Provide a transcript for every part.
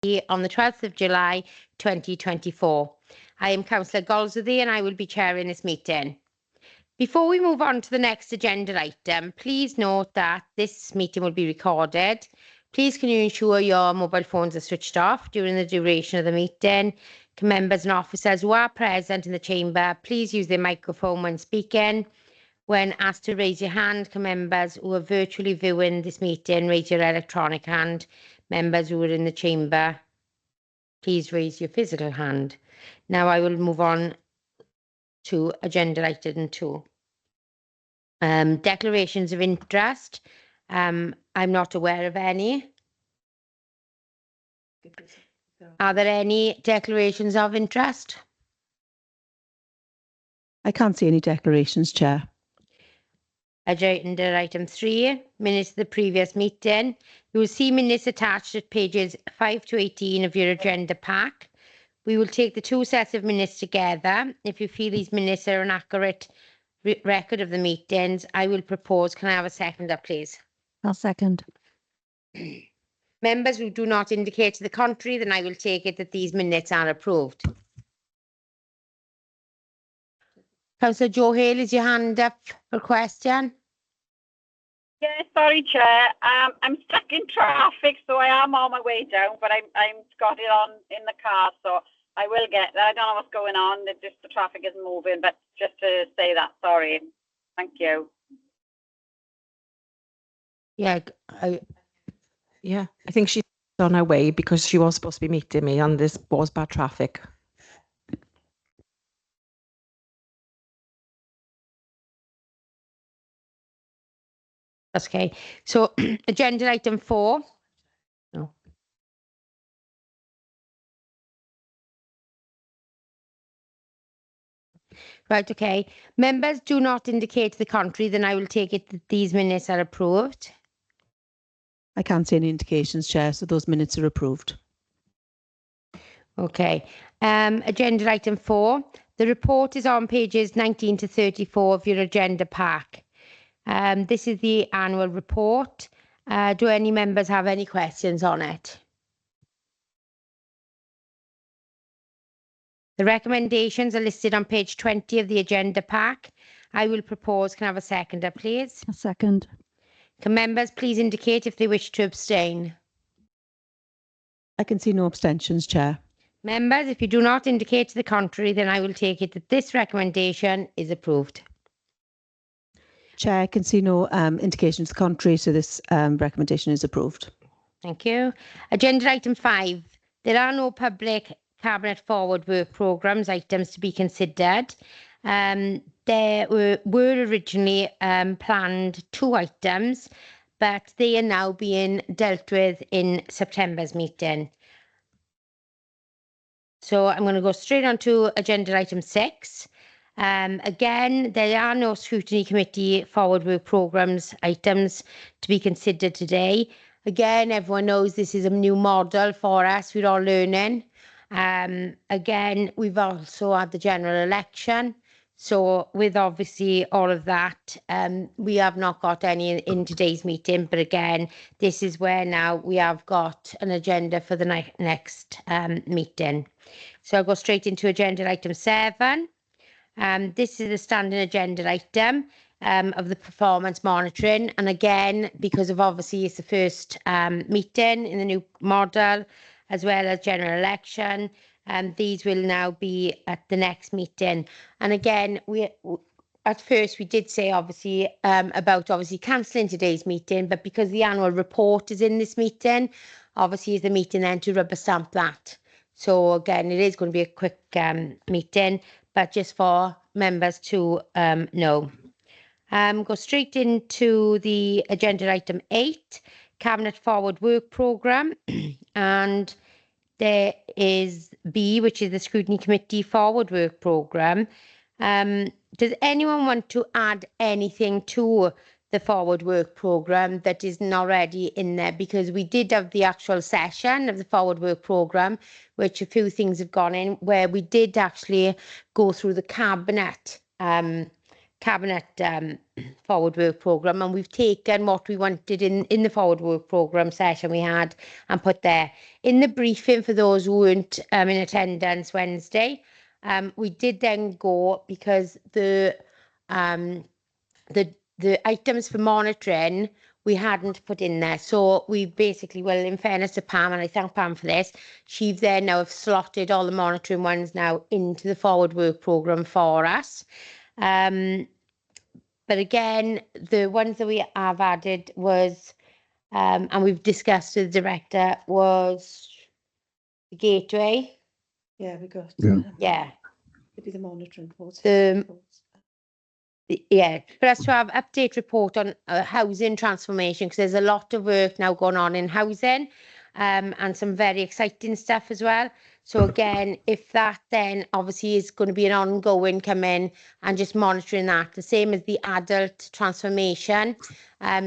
on the 12th of July 2024. I am Councillor Goldsworthy and I will be chairing this meeting. Before we move on to the next agenda item, please note that this meeting will be recorded. Please can you ensure your mobile phones are switched off during the duration of the meeting. Can members and officers who are present in the chamber please use their microphone when speaking. When asked to raise your hand, can members who are virtually viewing this meeting raise your electronic hand. Members who are in the chamber, please raise your physical hand. Now I will move on to agenda item 2. Declarations of interest. I'm not aware of any. Are there any declarations of interest? I can't see any declarations, Chair. Agenda item 3, minutes of the previous meeting. You will see minutes attached at pages 5 to 18 of your agenda pack. We will take the 2 sets of minutes together. If you feel these minutes are an accurate record of the meetings, I will propose. Can I have a seconder, please? I'll second. Members who do not indicate to the contrary, then I will take it that these minutes are approved. Councillor Joe Hale, is your hand up for question? Yeah, sorry, Chair. I'm stuck in traffic, so I am on my way down, but I'm got it on in the car, so I will get there. I don't know what's going on. Just the traffic is moving, but just to say that, sorry. Thank you. Yeah, I think she's on her way because she was supposed to be meeting me, and this was bad traffic. okay. So agenda item 4. No. Right, okay. Members do not indicate to the contrary, then I will take it that these minutes are approved. I can't see any indications, Chair, so those minutes are approved. Okay. Agenda item 4. The report is on pages 19 to 34 of your agenda pack. This is the annual report. Do any members have any questions on it? The recommendations are listed on page 20 of the agenda pack. I will propose. Can I have a seconder, please? A second. Can members please indicate if they wish to abstain? I can see no abstentions, Chair. Members, if you do not indicate to the contrary, then I will take it that this recommendation is approved. Chair, I can see no indications to the contrary, so this recommendation is approved. Thank you. Agenda item 5. There are no public Cabinet Forward Work Programmes items to be considered. There were originally planned 2 items, but they are now being dealt with in September's meeting. So I'm going to go straight on to agenda item 6. Again, there are no Scrutiny Committee Forward Work Programmes items to be considered today. Again, everyone knows this is a new model for us. We're all learning. Again, we've also had the general election. So with obviously all of that, we have not got any in today's meeting. But again, this is where now we have got an agenda for the next meeting. So I'll go straight into agenda item 7. This is a standing agenda item of the performance monitoring. And again, because of obviously it's the first meeting in the new model, as well as general election, these will now be at the next meeting. And again, at first we did say obviously about obviously cancelling today's meeting, but because the annual report is in this meeting, obviously is the meeting then to rubber stamp that. So again, it is going to be a quick meeting, but just for members to know. Go straight into the agenda item 8, Cabinet Forward Work Programme. And there is B, which is the Scrutiny Committee Forward Work Programme. Does anyone want to add anything to the Forward Work Programme that isn't already in there? Because we did have the actual session of the Forward Work Programme, which a few things have gone in, where we did actually go through the cabinet forward work programme, and we've taken what we wanted in the forward work programme session we had and put there. In the briefing for those who weren't in attendance Wednesday, we did then go because the items for monitoring we hadn't put in there. So we basically, well, in fairness to Pam, and I thank Pam for this, she's there now have slotted all the monitoring ones now into the forward work programme for us. But again, the ones that we have added was, and we've discussed with the director, was the gateway. Yeah, we got. Yeah. Maybe the monitoring reports. Yeah, for us to have update report on housing transformation, because there's a lot of work now going on in housing, and some very exciting stuff as well. So again, if that then obviously is going to be an ongoing coming and just monitoring that, the same as the adult transformation.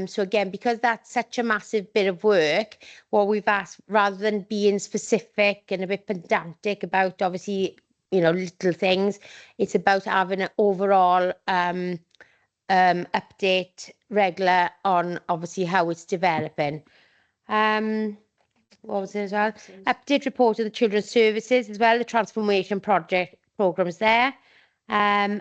So again, because that's such a massive bit of work, what we've asked, rather than being specific and a bit pedantic about obviously, you know, little things, it's about having an overall update regular on obviously how it's developing. What was it as well? Update report of the children's services as well, the transformation project programs there, and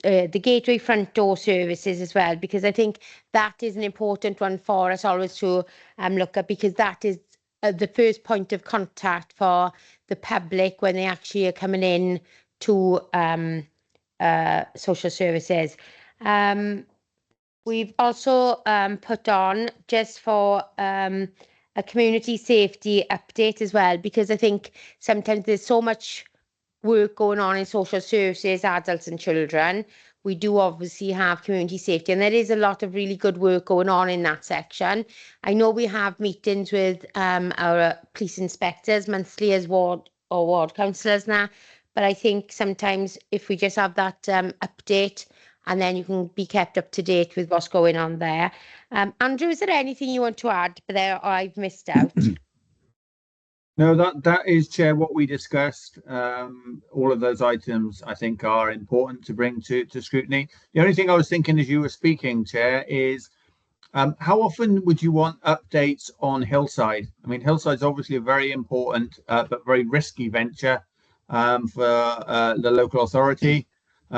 the gateway front door services as well, because I think that is an important one for us always to look at, because that is the first point of contact for the public when they actually are coming in to social services. We've also put on just for a community safety update as well, because I think sometimes there's so much work going on in social services, adults and children. We do obviously have community safety, and there is a lot of really good work going on in that section. I know we have meetings with our police inspectors monthly as ward councillors now, but I think sometimes if we just have that update, and then you can be kept up to date with what's going on there. Andrew, is there anything you want to add there or I've missed out? No, that is, Chair, what we discussed. All of those items, I think, are important to bring to scrutiny. The only thing I was thinking as you were speaking, Chair, is how often would you want updates on Hillside? I mean, Hillside's obviously a very important but very risky venture for the local authority,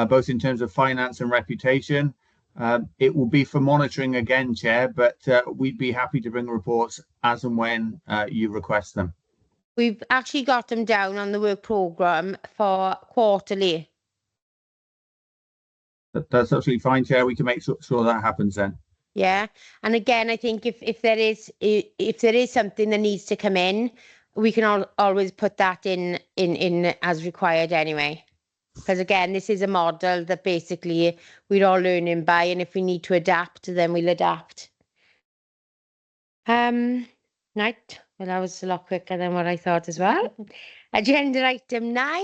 both in terms of finance and reputation. It will be for monitoring again, Chair, but we'd be happy to bring reports as and when you request them. We've actually got them down on the work programme for quarterly. That's absolutely fine, Chair. We can make sure that happens then. Yeah, and again, I think if there is something that needs to come in, we can always put that in as required anyway. Because again, this is a model that basically we're all learning by, and if we need to adapt, then we'll adapt. Right. Well, that was a lot quicker than what I thought as well. Agenda item 9.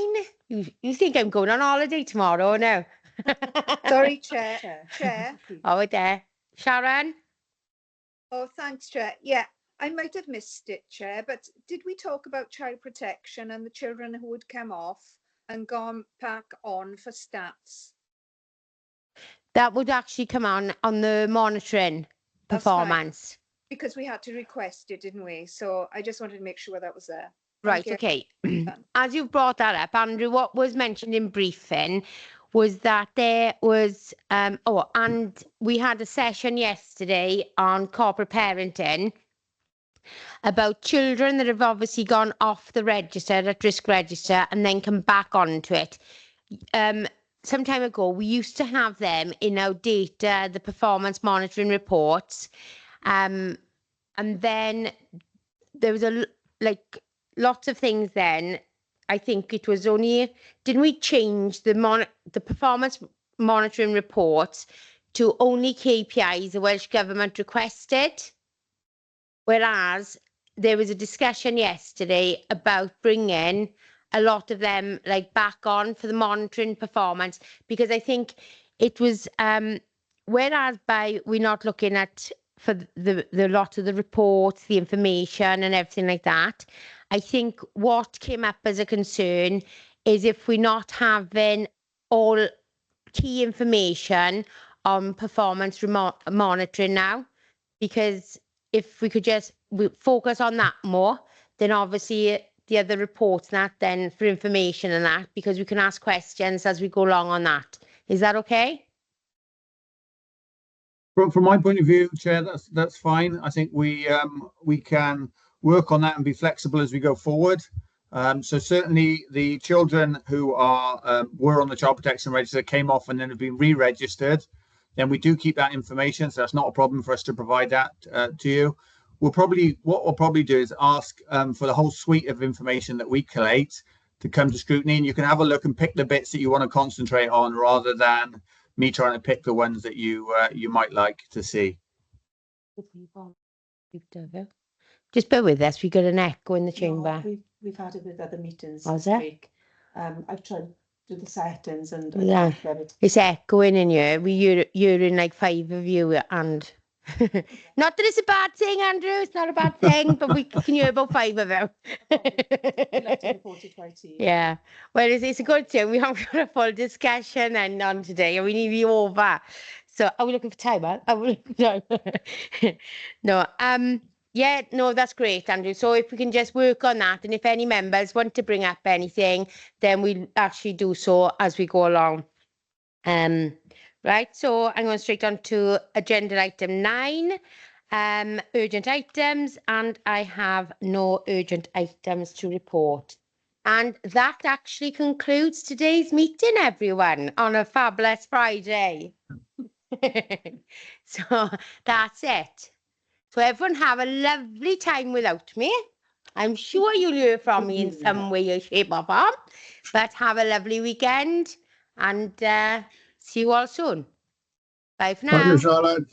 You think I'm going on holiday tomorrow? No. Sorry, Chair. Oh, there. Sharon? Oh, thanks, Chair. Yeah, I might have missed it, Chair, but did we talk about child protection and the children who would come off and gone back on for stats? That would actually come on the monitoring That's fine. performance. Because we had to request it, didn't we? So I just wanted to make sure that was there. Right, okay. As you've brought that up, Andrew, what was mentioned in briefing was that there was, and we had a session yesterday on corporate parenting about children that have obviously gone off the register, at risk register, and then come back onto it. Some time ago, we used to have them in our data, the performance monitoring reports. And then there was lots of things then. I think it was only, didn't we change the performance monitoring reports to only KPIs the Welsh Government requested? Whereas there was a discussion yesterday about bringing a lot of them back on for the monitoring performance, because I think it was, whereas we're not looking at for the lot of the reports, the information and everything like that, I think what came up as a concern is if we're not having all key information on performance monitoring now, because if we could just focus on that more, then obviously the other reports and that then for information and that, because we can ask questions as we go along on that. Is that okay? From my point of view, Chair, that's fine. I think we can work on that and be flexible as we go forward. So certainly the children who are were on the child protection register came off and then have been re-registered, then we do keep that information. So that's not a problem for us to provide that to you. What we'll probably do is ask for the whole suite of information that we collate to come to scrutiny, and you can have a look and pick the bits that you want to concentrate on rather than me trying to pick the ones that you might like to see. Just bear with us. We got an echo in the chamber. No, we've had it with other meetings Was this it? week. I've tried to do the settings and I Yeah. can't get it. It's echoing in here. You're in like 5 of you, and not that it's a bad thing, Andrew. It's not a bad thing, but we can hear about 5 of them. We'll have to report it by team. Yeah. Well, it's a good thing. We haven't got a full discussion and on today, and we need you over. So, are we looking for time? Are we looking for time? No. Yeah, no, that's great, Andrew. So if we can just work on that, and if any members want to bring up anything, then we'll actually do so as we go along. Right, so I'm going straight on to agenda item 9, urgent items, and I have no urgent items to report. And that actually concludes today's meeting, everyone, on a fabulous Friday. So that's it. So everyone have a lovely time without me. I'm sure you'll hear from me in some way or shape or form. But have a lovely weekend and see you all soon. Bye for now. Thank you, Charlotte.